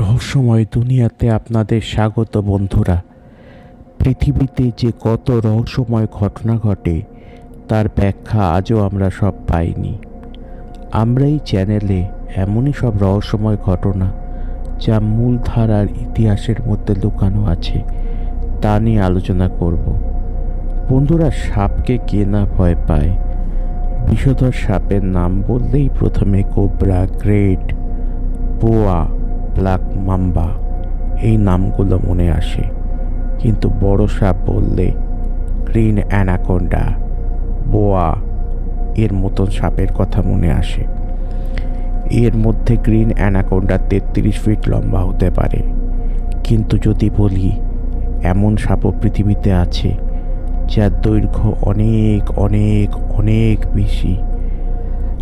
রহস্যময় দুনিয়াতে আপনাদের স্বাগত বন্ধুরা। পৃথিবীতে যে কত রহস্যময় ঘটনা ঘটে তার ব্যাখ্যা আজও আমরা সব পাইনি। আমরা এই চ্যানেলে এমনই সব রহস্যময় ঘটনা যা মূলধারার ইতিহাসের মধ্যে লুকানো আছে তা নিয়ে আলোচনা করব। বন্ধুরা, সাপকে কে না ভয় পায়? বিষধর সাপের নাম বললেই প্রথমে কোবরা, গ্রেট, বোয়া, ব্ল্যাক মাম্বা এই নামগুলো মনে আসে। কিন্তু বড় সাপ বললে গ্রিন অ্যানাকোন্ডা, বোয়া এর মতন সাপের কথা মনে আসে। এর মধ্যে গ্রিন অ্যানাকোন্ডা 33 ফিট লম্বা হতে পারে। কিন্তু যদি বলি এমন সাপও পৃথিবীতে আছে যার দৈর্ঘ্য অনেক অনেক অনেক বেশি,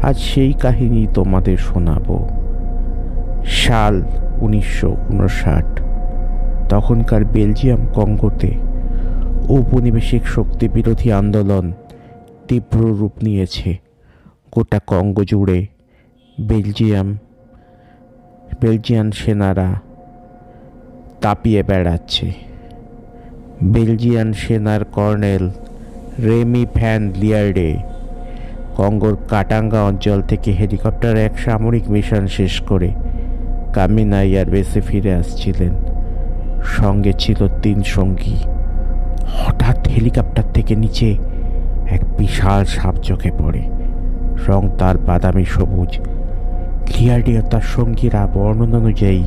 আজ সেই কাহিনী তোমাদের শোনাবো। সাল 1959। তখনকার বেলজিয়াম কঙ্গোতে ঔপনিবেশিক শক্তি বিরোধী আন্দোলন তীব্র রূপ নিয়েছে। গোটা কঙ্গো জুড়ে বেলজিয়ান সেনারা তাপিয়ে বেড়াচ্ছে। বেলজিয়ান সেনার কর্নেল রেমি ভ্যান লিয়ার্ডে কঙ্গোর কাটাঙ্গা অঞ্চল থেকে হেলিকপ্টারে এক সামরিক মিশন শেষ করে কামিনা এয়ারবেসে ফিরে আসছিলেন। সঙ্গে ছিল 3 সঙ্গী। হঠাৎ হেলিকপ্টার থেকে নিচে এক বিশাল সাপ চোখে পড়ে। রং তার বাদামি সবুজ। লিয়ার্ডে ও তার সঙ্গীরা বর্ণনা অনুযায়ী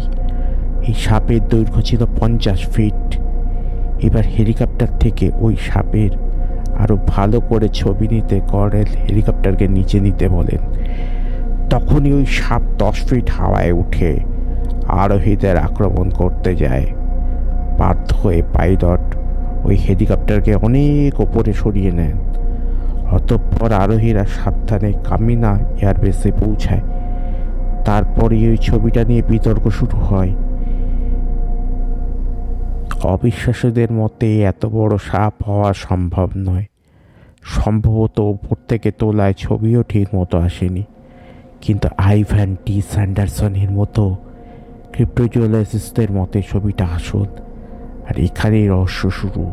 এই সাপের দৈর্ঘ্য ছিল 50 ফিট। এবার হেলিকপ্টার থেকে ওই সাপের আরো ভালো করে ছবি নিতে কর্নেল হেলিকপ্টারকে নিচে নিতে বলেন। তখনই ওই সাপ 10 ফিট হাওয়ায় উঠে আরোহীদের আক্রমণ করতে যায়। বাধ্য হয়ে পাইলট ওই হেলিকপ্টারকে অনেক ওপরে সরিয়ে নেন। অতঃপর আরোহীরা সাবধানে কামিনা এয়ারবেসে পৌঁছায়। তারপরে ওই ছবিটা নিয়ে বিতর্ক শুরু হয়। অবিশ্বাসীদের মতে এত বড় সাপ হওয়া সম্ভব নয়। সম্ভবত ওপর থেকে তোলায় ছবিও ঠিক মতো আসেনি। কিন্তু আইভান টি স্যান্ডারসনের মতো ক্রিপ্টোজুওলজিস্টদের মতে ছবিটা আসল। আর এখানেই রহস্য শুরু।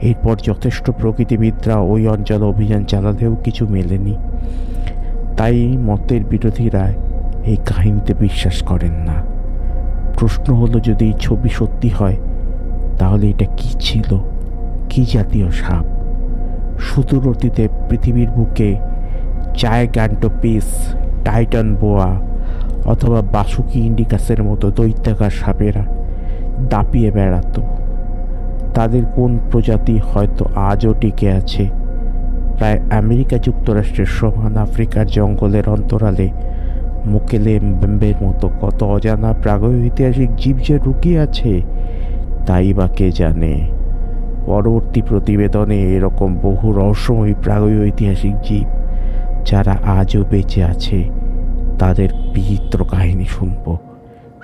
এরপর যথেষ্ট প্রকৃতিবিদরা ওই অঞ্চলে অভিযান চালালেও কিছু মেলেনি। তাই মতের বিরোধীরা এই কাহিনীতে বিশ্বাস করেন না। প্রশ্ন হলো, যদি এই ছবি সত্যি হয় তাহলে এটা কি ছিল? কি জাতীয় সাপ? সুদূর অতীতে পৃথিবীর বুকে জায়গান্টোপিস, টাইটান বোয়া অথবা বাসুকি ইন্ডিকাসের মতো দৈত্যাকার সাপেরা দাপিয়ে বেড়াতো। তাদের কোন প্রজাতি হয়তো আজও টিকে আছে। প্রায় আমেরিকা যুক্তরাষ্ট্রের সমান আফ্রিকার জঙ্গলের অন্তরালে মোকেলে বেম্বের মতো কত অজানা প্রাগৈতিহাসিক জীব যে লুকিয়ে আছে তাই বা কে জানে। পরবর্তী প্রতিবেদনে এরকম বহু রহস্যময় প্রাগৈতিহাসিক জীব যারা আজও বেঁচে আছে তাদের বিচিত্র কাহিনী শুনব।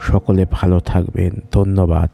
সকলে ভালো থাকবেন। ধন্যবাদ।